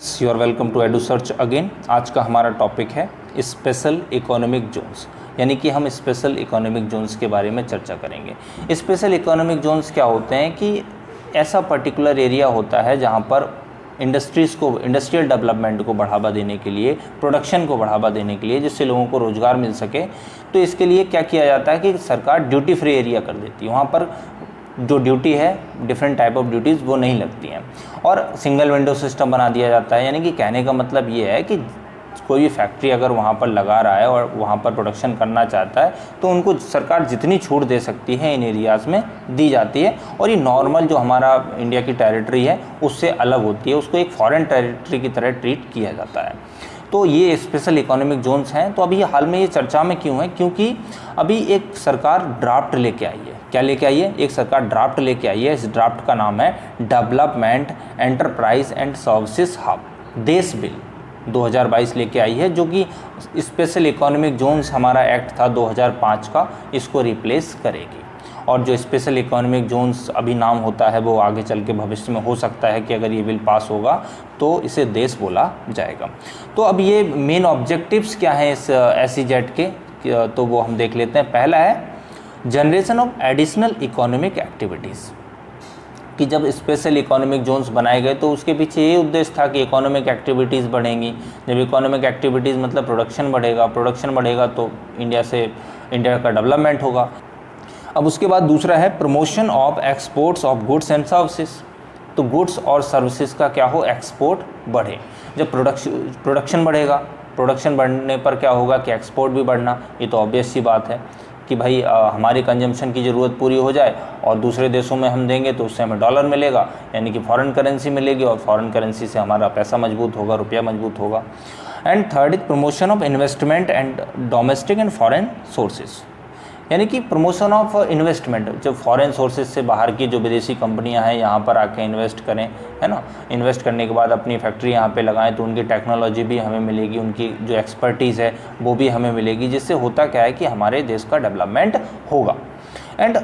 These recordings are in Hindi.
You are welcome to Edu Search again. आज का हमारा टॉपिक है स्पेशल इकोनॉमिक जोन्स, यानी कि हम स्पेशल इकोनॉमिक जोन्स के बारे में चर्चा करेंगे। स्पेशल इकोनॉमिक जोन्स क्या होते हैं कि ऐसा पर्टिकुलर एरिया होता है जहाँ पर इंडस्ट्रियल डेवलपमेंट को बढ़ावा देने के लिए, प्रोडक्शन को बढ़ावा देने के लिए, जिससे लोगों को रोज़गार मिल सके। तो इसके लिए क्या किया जाता है कि सरकार ड्यूटी फ्री एरिया कर देती है। वहाँ पर जो ड्यूटी है, डिफरेंट टाइप ऑफ ड्यूटीज़ वो नहीं लगती हैं, और सिंगल विंडो सिस्टम बना दिया जाता है। यानी कि कहने का मतलब ये है कि कोई भी फैक्ट्री अगर वहाँ पर लगा रहा है और वहाँ पर प्रोडक्शन करना चाहता है तो उनको सरकार जितनी छूट दे सकती है इन एरियाज़ में दी जाती है। और ये नॉर्मल जो हमारा इंडिया की टेरिटरी है उससे अलग होती है, उसको एक फॉरेन टेरिटरी की तरह ट्रीट किया जाता है। तो ये स्पेशल इकोनॉमिक जोन्स हैं। तो अभी हाल में ये चर्चा में क्यों है? क्योंकि अभी एक सरकार ड्राफ्ट लेके आई है। क्या लेके आई है? एक सरकार ड्राफ्ट लेके आई है। इस ड्राफ्ट का नाम है development enterprise and services hub देश बिल 2022 लेके आई है, जो कि स्पेशल इकोनॉमिक जोन्स हमारा एक्ट था 2005 का, इसको रिप्लेस करेगी। और जो स्पेशल इकोनॉमिक जोन्स अभी नाम होता है वो आगे चल के भविष्य में हो सकता है कि अगर ये बिल पास होगा तो इसे देश बोला जाएगा। तो अब ये मेन ऑब्जेक्टिव्स क्या हैं इस SEZ के, तो वो हम देख लेते हैं। पहला है generation of additional economic activities, कि जब स्पेशल इकोनॉमिक जोन्स बनाए गए तो उसके पीछे ये उद्देश्य था कि इकोनॉमिक एक्टिविटीज़ बढ़ेंगी। जब इकोनॉमिक एक्टिविटीज़ मतलब प्रोडक्शन बढ़ेगा तो इंडिया का डेवलपमेंट होगा। अब उसके बाद दूसरा है promotion of exports of goods and services. तो गुड्स और सर्विसेज का क्या हो, एक्सपोर्ट बढ़े। जब प्रोडक्शन बढ़ेगा, प्रोडक्शन बढ़ने पर क्या होगा कि एक्सपोर्ट भी बढ़ना। ये तो ऑब्वियस सी बात है कि भाई हमारी कंजम्पशन की ज़रूरत पूरी हो जाए और दूसरे देशों में हम देंगे तो उससे हमें डॉलर मिलेगा, यानी कि फॉरेन करेंसी मिलेगी, और फॉरेन करेंसी से हमारा पैसा मजबूत होगा, रुपया मजबूत होगा। And third is promotion of investment and domestic and foreign sources, यानी कि प्रमोशन ऑफ इन्वेस्टमेंट। जब फॉरेन सोर्सेज से बाहर की जो विदेशी कंपनियां हैं यहाँ पर आके इन्वेस्ट करें, है ना, इन्वेस्ट करने के बाद अपनी फैक्ट्री यहाँ पे लगाएं तो उनकी टेक्नोलॉजी भी हमें मिलेगी, उनकी जो एक्सपर्टीज़ है वो भी हमें मिलेगी, जिससे होता क्या है कि हमारे देश का डेवलपमेंट होगा। एंड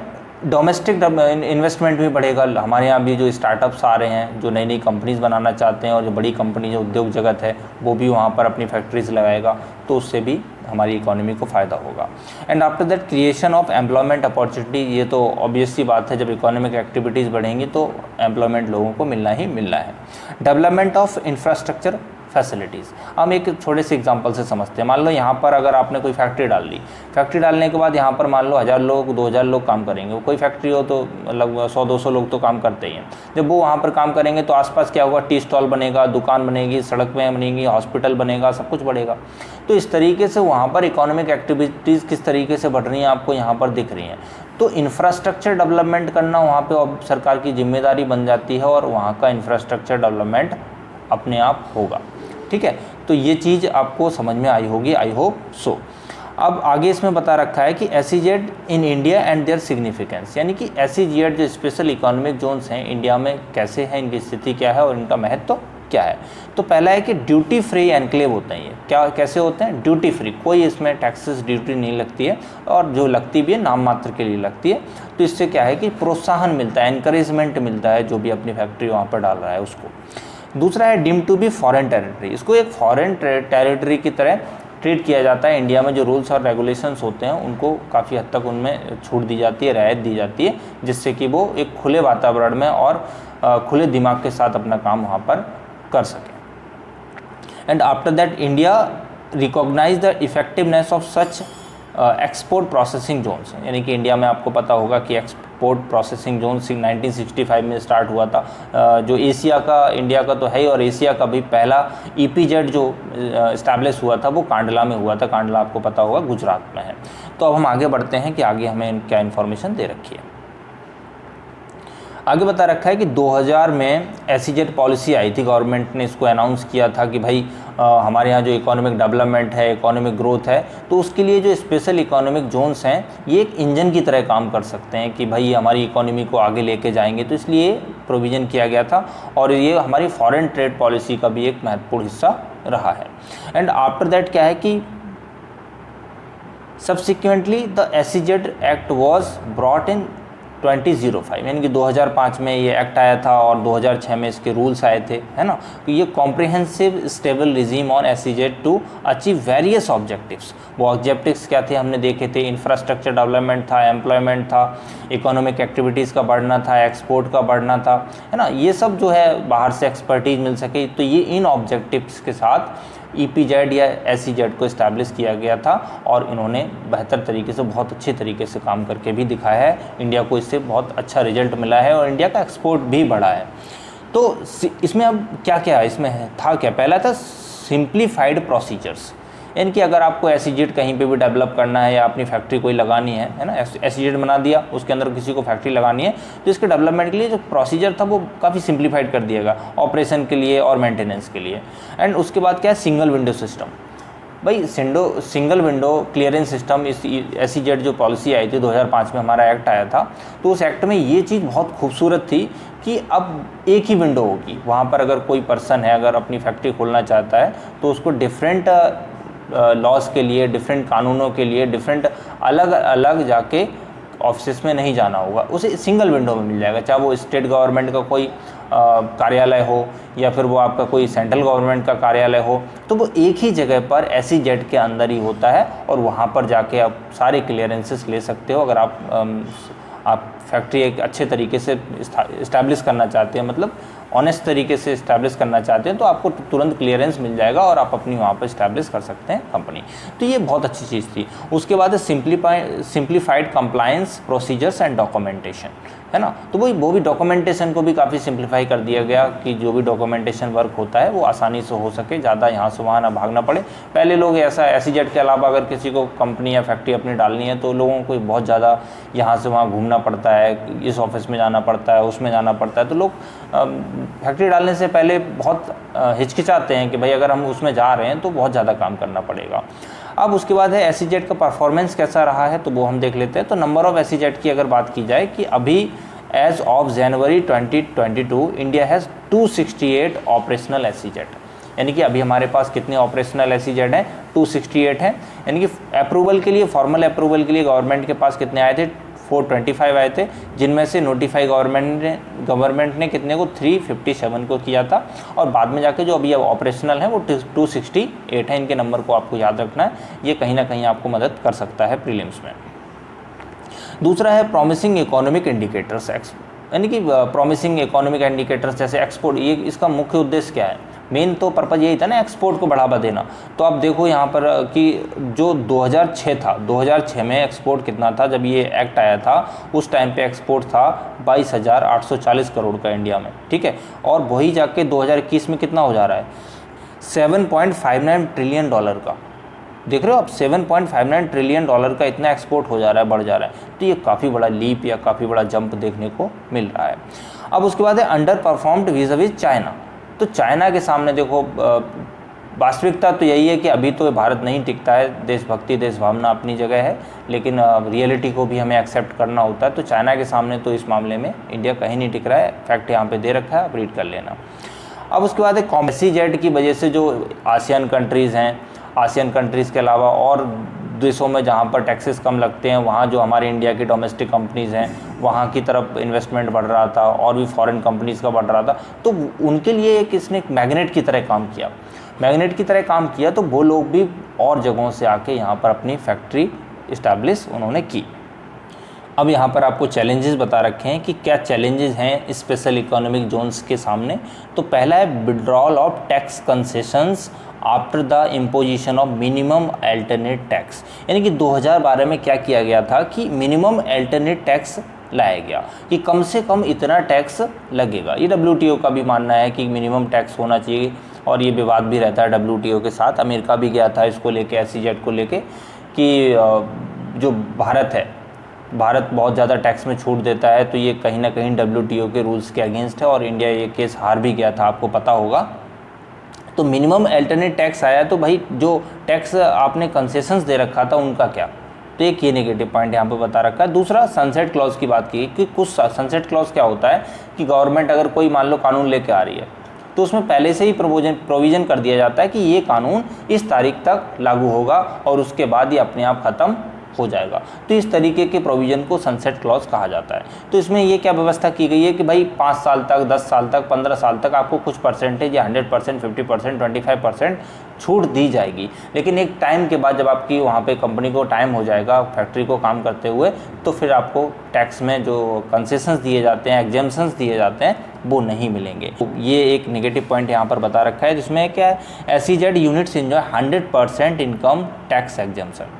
डोमेस्टिक इन्वेस्टमेंट भी बढ़ेगा। हमारे यहाँ भी जो स्टार्टअप्स आ रहे हैं, जो नई नई कंपनीज़ बनाना चाहते हैं, और जो बड़ी कंपनी जो उद्योग जगत है वो भी वहाँ पर अपनी फैक्ट्रीज लगाएगा, तो उससे भी हमारी इकोनॉमी को फ़ायदा होगा। And after that creation of employment opportunity. ये तो ऑब्वियस सी बात है, जब इकोनॉमिक एक्टिविटीज़ बढ़ेंगी तो एम्प्लॉयमेंट लोगों को मिलना ही मिलना है। Development of infrastructure facilities. हम एक छोटे से एग्जांपल से समझते हैं। मान लो यहाँ पर अगर आपने कोई फैक्ट्री डाल दी, फैक्ट्री डालने के बाद यहाँ पर मान लो 1000 लोग 2000 लोग काम करेंगे। कोई फैक्ट्री हो तो लगभग 100-200 लोग तो काम करते ही हैं। जब वो वहाँ पर काम करेंगे तो आसपास क्या होगा, टी स्टॉल बनेगा, दुकान बनेगी, सड़कें बनेंगी, हॉस्पिटल बनेगा, सब कुछ बढ़ेगा। तो इस तरीके से वहाँ पर इकोनॉमिक एक्टिविटीज़ किस तरीके से बढ़ रही हैं आपको यहाँ पर दिख रही हैं। तो इंफ्रास्ट्रक्चर डेवलपमेंट करना वहाँ पे सरकार की जिम्मेदारी बन जाती है, और वहाँ का इंफ्रास्ट्रक्चर डेवलपमेंट अपने आप होगा। ठीक है, तो ये चीज़ आपको समझ में आई होगी, आई होप सो। अब आगे इसमें बता रखा है कि SEZ in India and their significance, यानी कि SEZ जो स्पेशल इकोनॉमिक जोन्स हैं इंडिया में कैसे हैं, इनकी स्थिति क्या है और इनका महत्व क्या है। तो पहला है कि ड्यूटी फ्री एनक्लेव होते हैं। ये क्या कैसे होते हैं? ड्यूटी फ्री, कोई इसमें टैक्सेस ड्यूटी नहीं लगती है, और जो लगती भी है नाम मात्र के लिए लगती है। तो इससे क्या है कि प्रोत्साहन मिलता है, एनकरेजमेंट मिलता है जो भी अपनी फैक्ट्री वहाँ पर डाल रहा है उसको। दूसरा है deemed to be foreign territory. इसको एक फॉरेन टेरिटरी की तरह ट्रीट किया जाता है। इंडिया में जो रूल्स और रेगुलेशंस होते हैं उनको काफ़ी हद तक उनमें छूट दी जाती है, रियायत दी जाती है, जिससे कि वो एक खुले वातावरण में और खुले दिमाग के साथ अपना काम वहाँ पर कर सकें। And after that India recognise the effectiveness of such export processing zones, यानी कि इंडिया में आपको पता होगा कि एक्सपोर्ट प्रोसेसिंग जोन 1965 में स्टार्ट हुआ था। जो एशिया का, इंडिया का तो है ही, और एशिया का भी पहला EPZ जो इस्टेब्लिश हुआ था वो कांडला में हुआ था। कांडला आपको पता होगा गुजरात में है। तो अब हम आगे बढ़ते हैं कि आगे हमें क्या इन्फॉर्मेशन दे रखी है। आगे बता रखा है कि 2000 में SEZ पॉलिसी आई थी, गवर्नमेंट ने इसको अनाउंस किया था कि भाई हमारे यहाँ जो इकोनॉमिक डेवलपमेंट है, इकोनॉमिक ग्रोथ है, तो उसके लिए जो स्पेशल इकोनॉमिक जोन्स हैं ये एक इंजन की तरह काम कर सकते हैं कि भाई हमारी इकोनॉमी को आगे लेके जाएंगे। तो इसलिए प्रोविज़न किया गया था, और ये हमारी फॉरेन ट्रेड पॉलिसी का भी एक महत्वपूर्ण हिस्सा रहा है। एंड आफ्टर दैट क्या है कि subsequently the SEZ act was brought in 2005 यानी कि 2005 में ये एक्ट आया था और 2006 में इसके रूल्स आए थे, है ना। तो ये comprehensive stable regime on SEZ to achieve various objectives. वो ऑब्जेक्टिव्स क्या थे हमने देखे थे, इंफ्रास्ट्रक्चर डेवलपमेंट था, एम्प्लॉयमेंट था, इकोनॉमिक एक्टिविटीज़ का बढ़ना था, एक्सपोर्ट का बढ़ना था, है ना। ये सब जो है बाहर से एक्सपर्टीज मिल सके, तो ये इन ऑब्जेक्टिव्स के साथ EPZ या SEZ को इस्टेब्लिश किया गया था और इन्होंने बेहतर तरीके से, बहुत अच्छे तरीके से काम करके भी दिखाया है। इंडिया को इससे बहुत अच्छा रिजल्ट मिला है और इंडिया का एक्सपोर्ट भी बढ़ा है। तो इसमें अब क्या क्या इसमें था क्या, पहला था सिंप्लीफाइड प्रोसीजर्स, यानी कि अगर आपको SEZ कहीं पे भी डेवलप करना है या अपनी फैक्ट्री कोई लगानी है ना, SEZ बना दिया, उसके अंदर किसी को फैक्ट्री लगानी है, तो इसके डेवलपमेंट के लिए जो प्रोसीजर था वो काफ़ी सिंप्लीफाइड कर दिएगा, ऑपरेशन के लिए और मेंटेनेंस के लिए। एंड उसके बाद क्या है, सिंगल विंडो सिस्टम। भाई सिंगल विंडो क्लियरेंस सिस्टम, इस SEZ जो पॉलिसी आई थी 2005 में, हमारा एक्ट आया था, तो उस एक्ट में ये चीज़ बहुत खूबसूरत थी कि अब एक ही विंडो होगी। वहाँ पर अगर कोई पर्सन है, अगर अपनी फैक्ट्री खोलना चाहता है, तो उसको डिफरेंट लॉज के लिए, डिफरेंट कानूनों के लिए, डिफरेंट अलग अलग जाके ऑफिस में नहीं जाना होगा, उसे सिंगल विंडो में मिल जाएगा। चाहे वो स्टेट गवर्नमेंट का कोई कार्यालय हो या फिर वो आपका कोई सेंट्रल गवर्नमेंट का कार्यालय हो, तो वो एक ही जगह पर SEZ के अंदर ही होता है और वहाँ पर जाके आप सारे क्लियरेंसेस ले सकते हो। अगर आप फैक्ट्री एक अच्छे तरीके से इस्टेब्लिश करना चाहते हैं, मतलब ऑनेस्ट तरीके से इस्टेब्लिश करना चाहते हैं, तो आपको तुरंत क्लियरेंस मिल जाएगा और आप अपनी वहाँ पर इस्टेब्लिश कर सकते हैं कंपनी। तो ये बहुत अच्छी चीज़ थी। उसके बाद simplified compliance procedures and documentation, है ना। तो वो भी डॉक्यूमेंटेशन को भी काफ़ी सिंप्लीफाई कर दिया गया कि जो भी डॉक्यूमेंटेशन वर्क होता है वो आसानी से हो सके, ज़्यादा यहाँ से वहाँ ना भागना पड़े। पहले लोग ऐसा SEZ के अलावा अगर किसी को कंपनी या फैक्ट्री अपनी डालनी है तो लोगों को बहुत ज़्यादा यहाँ से वहाँ घूमना पड़ता है, इस ऑफिस में जाना पड़ता है, उसमें जाना पड़ता है। तो लोग फैक्ट्री डालने से पहले बहुत हिचकिचाते हैं कि भाई अगर हम उसमें जा रहे हैं तो बहुत ज़्यादा काम करना पड़ेगा। अब उसके बाद है SEZ का परफॉर्मेंस कैसा रहा है, तो वो हम देख लेते हैं। तो नंबर ऑफ़ SEZ की अगर बात की जाए कि अभी as of January 2022 India has 268 operational SEZ, यानी कि अभी हमारे पास कितने ऑपरेशनल SEZ हैं, 268 हैं। यानी कि अप्रूवल के लिए, फॉर्मल अप्रूवल के लिए गवर्नमेंट के पास कितने आए थे, 425 आए थे, जिनमें से नोटिफाई गवर्नमेंट ने कितने को, 357 को किया था, और बाद में जाके जो अभी ऑपरेशनल है वो 268 है। इनके नंबर को आपको याद रखना है, ये कहीं ना कहीं आपको मदद कर सकता है प्रीलिम्स में। दूसरा है प्रॉमिसिंग इकोनॉमिक इंडिकेटर्स, यानी कि प्रॉमिसिंग इकोनॉमिक इंडिकेटर्स जैसे एक्सपोर्ट। ये इसका मुख्य उद्देश्य क्या है, मेन तो पर्पज़ यही था ना, एक्सपोर्ट को बढ़ावा देना। तो आप देखो यहाँ पर कि जो 2006 था, 2006 में एक्सपोर्ट कितना था, जब ये एक्ट आया था उस टाइम पे एक्सपोर्ट था 22,840 करोड़ का इंडिया में, ठीक है। और वही जाके 2021 में कितना हो जा रहा है, 7.59 ट्रिलियन डॉलर का। देख रहे हो आप, 7.59 ट्रिलियन डॉलर का इतना एक्सपोर्ट हो जा रहा है, बढ़ जा रहा है। तो ये काफ़ी बड़ा लीप या काफ़ी बड़ा जंप देखने को मिल रहा है। अब उसके बाद है अंडर परफॉर्म्ड विज़ चाइना। तो चाइना के सामने देखो, वास्तविकता तो यही है कि अभी तो भारत नहीं टिकता है, देशभक्ति देश भावना अपनी जगह है, लेकिन रियलिटी को भी हमें एक्सेप्ट करना होता है। तो चाइना के सामने तो इस मामले में इंडिया कहीं नहीं टिक रहा है, फैक्ट यहाँ पे दे रखा है, आप रीड कर लेना। अब उसके बाद है SEZ की वजह से जो आसियान कंट्रीज़ हैं, आसियान कंट्रीज़ के अलावा और देशों में जहाँ पर टैक्सेस कम लगते हैं, वहाँ जो हमारे इंडिया की डोमेस्टिक कंपनीज़ हैं वहाँ की तरफ इन्वेस्टमेंट बढ़ रहा था और भी फॉरेन कंपनीज़ का बढ़ रहा था। तो उनके लिए इसने एक मैग्नेट की तरह काम किया, तो वो लोग भी और जगहों से आके यहाँ पर अपनी फैक्ट्री इस्टेब्लिश उन्होंने की। अब यहाँ पर आपको चैलेंजेस बता रखे हैं कि क्या चैलेंजेस हैं स्पेशल इकोनॉमिक जोन्स के सामने। तो पहला है withdrawal of tax concessions after the imposition of minimum alternate tax, यानी कि 2012 में क्या किया गया था कि मिनिमम अल्टरनेट टैक्स लाया गया कि कम से कम इतना टैक्स लगेगा। ये WTO का भी मानना है कि मिनिमम टैक्स होना चाहिए, और ये विवाद भी रहता है WTO के साथ। अमेरिका भी गया था इसको लेके, SEZ को लेके, कि जो भारत बहुत ज़्यादा टैक्स में छूट देता है, तो ये कहीं ना कहीं WTO के रूल्स के अगेंस्ट है, और इंडिया ये केस हार भी गया था, आपको पता होगा। तो मिनिमम अल्टरनेट टैक्स आया, तो भाई जो टैक्स आपने कंसेशंस दे रखा था उनका क्या, तो एक ये नेगेटिव पॉइंट यहाँ पे बता रखा है। दूसरा सनसेट क्लॉज की बात की कि कुछ सनसेट क्लॉज क्या होता है कि गवर्नमेंट अगर कोई मान लो कानून लेके आ रही है, तो उसमें पहले से ही प्रोविज़न कर दिया जाता है कि ये कानून इस तारीख तक लागू होगा और उसके बाद ये अपने आप ख़त्म हो जाएगा। तो इस तरीके के प्रोविज़न को सनसेट क्लॉज कहा जाता है। तो इसमें ये क्या व्यवस्था की गई है कि भाई 5 साल तक, 10 साल तक, 15 साल तक आपको कुछ परसेंटेज या 100%, 50%, 25% छूट दी जाएगी, लेकिन एक टाइम के बाद जब आपकी वहाँ पे कंपनी को टाइम हो जाएगा फैक्ट्री को काम करते हुए, तो फिर आपको टैक्स में जो कंसेशंस दिए जाते हैं, एग्जेम्पशंस दिए जाते हैं, वो नहीं मिलेंगे। तो ये एक नेगेटिव पॉइंट यहाँ पर बता रखा है, जिसमें क्या है, SEZ units enjoy 100% income tax exemption.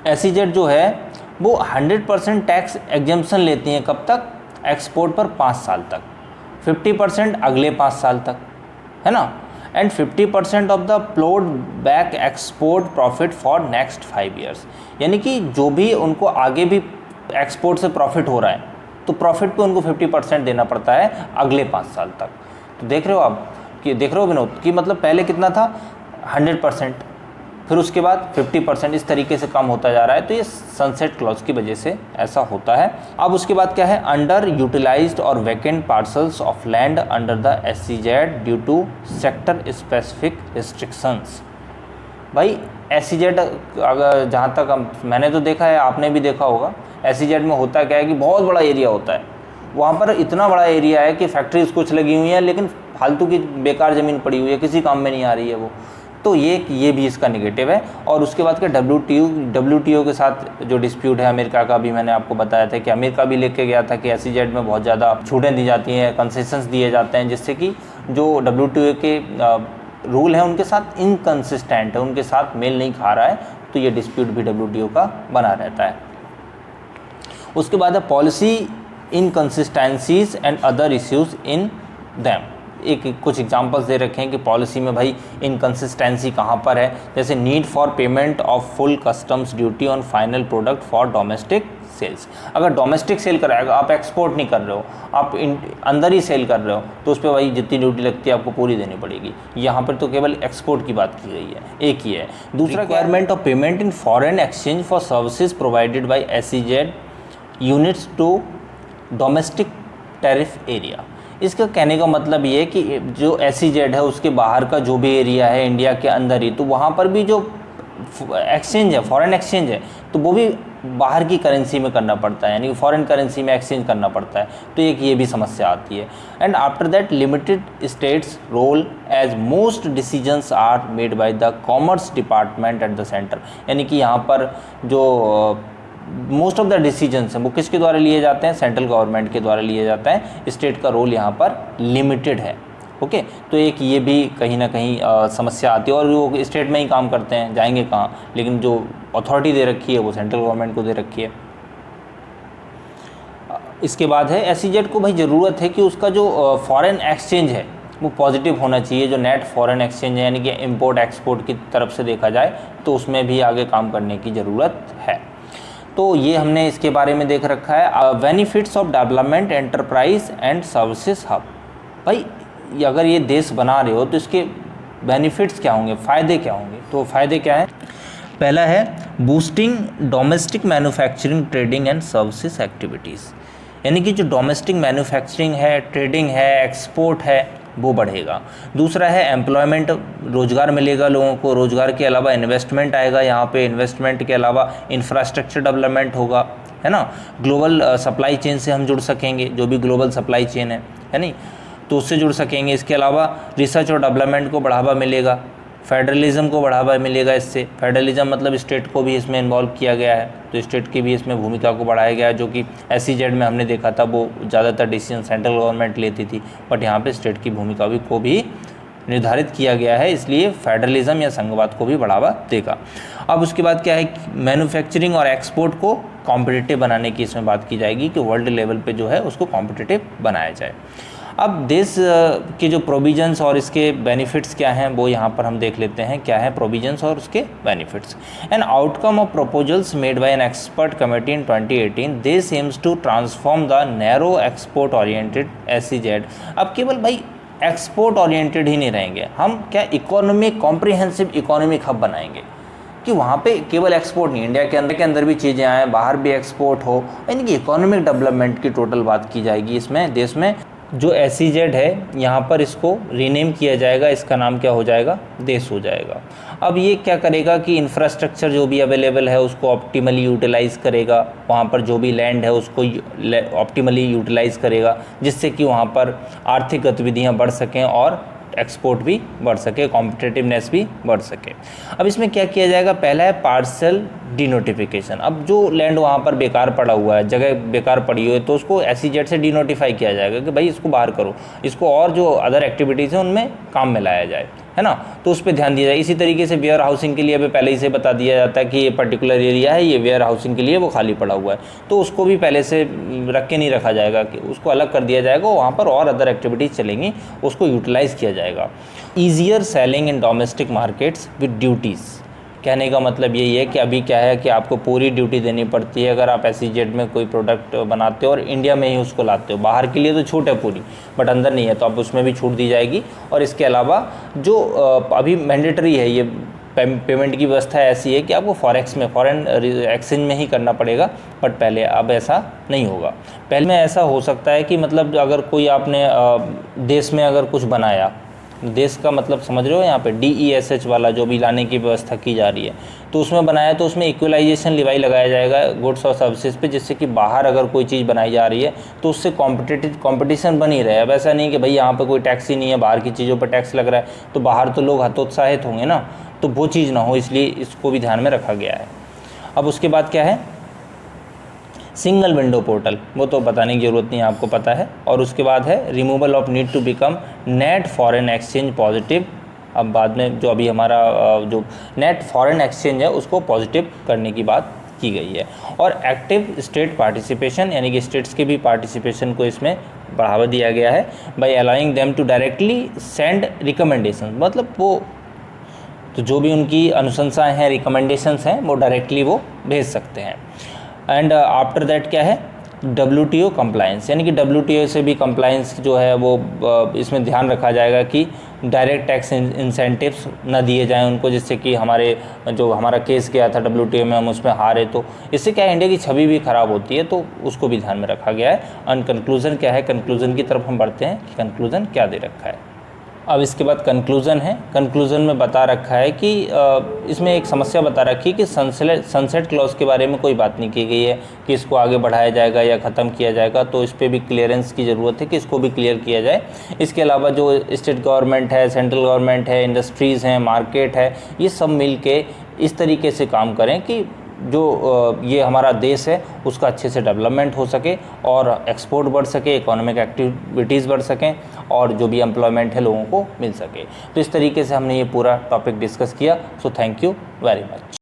SEZ जो है वो 100% टैक्स एग्जेम्पशन लेती हैं, कब तक? एक्सपोर्ट पर 5 साल तक, 50% अगले 5 साल तक, है ना, and 50% of the प्लोड back export profit for next 5 years. यानी कि जो भी उनको आगे भी एक्सपोर्ट से प्रॉफिट हो रहा है, तो प्रॉफिट पे उनको 50% देना पड़ता है अगले 5 साल तक। तो देख रहे हो आप कि विनोद कि मतलब पहले कितना था, 100%, फिर उसके बाद 50%, इस तरीके से कम होता जा रहा है। तो ये सनसेट क्लॉज की वजह से ऐसा होता है। अब उसके बाद क्या है, अंडर यूटिलाइज्ड और vacant parcels of land under the SEZ due to sector specific restrictions. भाई SEZ अगर जहाँ तक मैंने तो देखा है, आपने भी देखा होगा, SEZ में होता क्या है कि बहुत बड़ा एरिया होता है, वहाँ पर इतना बड़ा एरिया है कि फैक्ट्रीज कुछ लगी हुई हैं, लेकिन फालतू की बेकार ज़मीन पड़ी हुई है, किसी काम में नहीं आ रही है वो। तो ये भी इसका नेगेटिव है। और उसके बाद क्या, WTO के साथ जो डिस्प्यूट है अमेरिका का, भी मैंने आपको बताया था कि अमेरिका भी लेके गया था कि SEZ में बहुत ज़्यादा छूटें दी जाती हैं, कंसेशंस दिए जाते हैं, जिससे कि जो WTO के रूल हैं उनके साथ इनकन्सिस्टेंट है, उनके साथ मेल नहीं खा रहा है। तो ये डिस्प्यूट भी WTO का बना रहता है। उसके बाद है policy inconsistencies and other issues in them. कुछ एग्जांपल्स दे रखे हैं कि पॉलिसी में भाई इनकन्सिस्टेंसी कहाँ पर है, जैसे need for payment of full customs duty on final product for domestic sales. अगर डोमेस्टिक सेल कराएगा, आप एक्सपोर्ट नहीं कर रहे हो, आप अंदर ही सेल कर रहे हो, तो उस पर भाई जितनी ड्यूटी लगती है आपको पूरी देनी पड़ेगी। यहाँ पर तो केवल एक्सपोर्ट की बात की गई है, एक ही है। दूसरा, requirement of payment in foreign exchange for services provided by SEZ units to domestic tariff area. इसका कहने का मतलब ये है कि जो SEZ है उसके बाहर का जो भी एरिया है इंडिया के अंदर ही, तो वहाँ पर भी जो एक्सचेंज है, फॉरेन एक्सचेंज है, तो वो भी बाहर की करेंसी में करना पड़ता है, यानी फॉरेन करेंसी में एक्सचेंज करना पड़ता है। तो एक ये भी समस्या आती है। And after that limited states role as most decisions are made by the commerce department at the centre. यानी कि यहाँ पर जो मोस्ट ऑफ द डिसीजंस हैं वो किसके द्वारा लिए जाते हैं, सेंट्रल गवर्नमेंट के द्वारा लिए जाता है। स्टेट का रोल यहाँ पर लिमिटेड है। ओके, तो एक ये भी कहीं ना कहीं समस्या आती है, और वो स्टेट में ही काम करते हैं, जाएंगे कहाँ, लेकिन जो अथॉरिटी दे रखी है वो सेंट्रल गवर्नमेंट को दे रखी है। इसके बाद है SEZ को भाई ज़रूरत है कि उसका जो फॉरेन एक्सचेंज है वो पॉजिटिव होना चाहिए। जो नेट फॉरेन एक्सचेंज है, यानी कि इम्पोर्ट एक्सपोर्ट की तरफ से देखा जाए, तो उसमें भी आगे काम करने की ज़रूरत है। तो ये हमने इसके बारे में देख रखा है। Benefits of development enterprise and services hub. भाई अगर ये देश बना रहे हो तो इसके बेनिफिट्स क्या होंगे, फ़ायदे क्या होंगे? तो फ़ायदे क्या हैं? पहला है boosting domestic manufacturing, trading and services activities. यानी कि जो डोमेस्टिक मैन्युफैक्चरिंग है, ट्रेडिंग है, एक्सपोर्ट है, वो बढ़ेगा। दूसरा है एम्प्लॉयमेंट, रोज़गार मिलेगा लोगों को। रोज़गार के अलावा इन्वेस्टमेंट आएगा यहाँ पे। इन्वेस्टमेंट के अलावा इंफ्रास्ट्रक्चर डेवलपमेंट होगा, है ना। ग्लोबल सप्लाई चेन से हम जुड़ सकेंगे, जो भी ग्लोबल सप्लाई चेन है नहीं, तो उससे जुड़ सकेंगे। इसके अलावा रिसर्च और डेवलपमेंट को बढ़ावा मिलेगा। फेडरलिज्म को बढ़ावा मिलेगा इससे। फेडरलिज्म मतलब स्टेट को भी इसमें इन्वॉल्व किया गया है, तो स्टेट की भी इसमें भूमिका को बढ़ाया गया है। जो कि SEZ में हमने देखा था वो ज़्यादातर डिसीजन सेंट्रल गवर्नमेंट लेती थी, बट यहाँ पे स्टेट की भूमिका को भी निर्धारित किया गया है, इसलिए फेडरलिज्म या संघवाद को भी बढ़ावा देगा। अब उसके बाद क्या है, मैन्युफैक्चरिंग और एक्सपोर्ट को कॉम्पिटिटिव बनाने की इसमें बात की जाएगी कि वर्ल्ड लेवल पे जो है उसको कॉम्पिटिटिव बनाया जाए। अब देश के जो प्रोविजंस और इसके बेनिफिट्स क्या हैं वो यहाँ पर हम देख लेते हैं। क्या है प्रोविजंस और उसके benefits? An outcome of proposals made by an expert committee in 2018 this aims to transform the narrow export oriented SEZ। अब केवल भाई एक्सपोर्ट ओरिएंटेड ही नहीं रहेंगे, हम क्या इकोनॉमिक कॉम्प्रिहेंसिव इकोनॉमिक हब बनाएंगे कि वहाँ पे केवल एक्सपोर्ट नहीं, इंडिया के अंदर भी चीज़ें आएँ, बाहर भी एक्सपोर्ट हो, यानी कि इकोनॉमिक डेवलपमेंट की टोटल बात की जाएगी इसमें देश में। जो SEZ है यहाँ पर इसको रीनेम किया जाएगा, इसका नाम क्या हो जाएगा, देश हो जाएगा। अब ये क्या करेगा कि इंफ्रास्ट्रक्चर जो भी अवेलेबल है उसको ऑप्टिमली यूटिलाइज़ करेगा, वहाँ पर जो भी लैंड है उसको ऑप्टिमली यूटिलाइज़ करेगा, जिससे कि वहाँ पर आर्थिक गतिविधियाँ बढ़ सकें और एक्सपोर्ट भी बढ़ सके, कॉम्पिटिटिवनेस भी बढ़ सके। अब इसमें क्या किया जाएगा, पहला है पार्सल डिनोटिफिकेशन। अब जो लैंड वहाँ पर बेकार पड़ा हुआ है, जगह बेकार पड़ी हुई है, तो उसको SEZ से डिनोटिफाई किया जाएगा कि भाई इसको बाहर करो, इसको और जो अदर एक्टिविटीज़ हैं उनमें काम में लाया जाए, है ना। तो उस पर ध्यान दिया जाए। इसी तरीके से वेयर हाउसिंग के लिए अभी पहले ही से बता दिया जाता है कि ये पर्टिकुलर एरिया है, ये वेयर हाउसिंग के लिए वो खाली पड़ा हुआ है, तो उसको भी पहले से रख के नहीं रखा जाएगा, कि उसको अलग कर दिया जाएगा, वहाँ पर और अदर एक्टिविटीज़ चलेंगी, उसको यूटिलाइज़ किया जाएगा। Easier selling in domestic markets with duties. कहने का मतलब यही है कि अभी क्या है कि आपको पूरी ड्यूटी देनी पड़ती है अगर आप SEZ में कोई प्रोडक्ट बनाते हो और इंडिया में ही उसको लाते हो। बाहर के लिए तो छूट है पूरी, बट अंदर नहीं है, तो आप उसमें भी छूट दी जाएगी। और इसके अलावा जो अभी मैंडेटरी है, ये पेमेंट की व्यवस्था ऐसी है कि आपको फॉरेक्स में, फॉरेन एक्सचेंज में ही करना पड़ेगा, बट पहले अब ऐसा नहीं होगा। पहले में ऐसा हो सकता है कि मतलब अगर कोई आपने देश में अगर कुछ बनाया, देश का मतलब समझ रहे हो यहाँ पे DESH वाला जो भी लाने की व्यवस्था की जा रही है, तो उसमें बनाया तो उसमें इक्वलाइजेशन लिवाई लगाया जाएगा गुड्स और सर्विसेज पे, जिससे कि बाहर अगर कोई चीज़ बनाई जा रही है तो उससे कंपटीशन बनी रहे। अब ऐसा नहीं कि भाई यहाँ पे कोई टैक्स ही नहीं है, बाहर की चीज़ों पर टैक्स लग रहा है, तो बाहर तो लोग हतोत्साहित होंगे ना, तो वो चीज़ ना हो, इसलिए इसको भी ध्यान में रखा गया है। अब उसके बाद क्या है, सिंगल विंडो पोर्टल, वो तो बताने की ज़रूरत नहीं, आपको पता है। और उसके बाद है removal of need to become net foreign exchange positive. अब बाद में जो अभी हमारा जो नेट फॉरेन एक्सचेंज है उसको पॉजिटिव करने की बात की गई है। और एक्टिव स्टेट पार्टिसिपेशन, यानी कि स्टेट्स के भी पार्टिसिपेशन को इसमें बढ़ावा दिया गया है, by allowing them to directly send recommendation. मतलब वो तो जो भी उनकी अनुशंसाएँ हैं, रिकमेंडेशंस हैं, वो डायरेक्टली वो भेज सकते हैं। एंड आफ्टर दैट क्या है, WTO कंप्लायंस, यानी कि WTO से भी कंप्लायंस जो है वो इसमें ध्यान रखा जाएगा कि डायरेक्ट टैक्स इंसेंटिव्स न दिए जाएं उनको, जिससे कि हमारा केस गया था WTO में, हम उसमें हारे, तो इससे क्या है इंडिया की छवि भी ख़राब होती है, तो उसको भी ध्यान में रखा गया है। एंड कंक्लूज़न क्या है, कंक्लूज़न की तरफ हम बढ़ते हैं कि कंक्लूज़न क्या दे रखा है। अब इसके बाद कंक्लूज़न है। कंक्लूज़न में बता रखा है कि इसमें एक समस्या बता रखी है कि सनसेट क्लॉज के बारे में कोई बात नहीं की गई है कि इसको आगे बढ़ाया जाएगा या ख़त्म किया जाएगा, तो इस पर भी क्लियरेंस की ज़रूरत है कि इसको भी क्लियर किया जाए। इसके अलावा जो स्टेट गवर्नमेंट है, सेंट्रल गवर्नमेंट है, इंडस्ट्रीज़ हैं, मार्केट है, ये सब मिल के इस तरीके से काम करें कि जो ये हमारा देश है उसका अच्छे से डेवलपमेंट हो सके और एक्सपोर्ट बढ़ सके, इकोनॉमिक एक्टिविटीज़ बढ़ सकें और जो भी एम्प्लॉयमेंट है लोगों को मिल सके। तो इस तरीके से हमने ये पूरा टॉपिक डिस्कस किया। So thank you very much.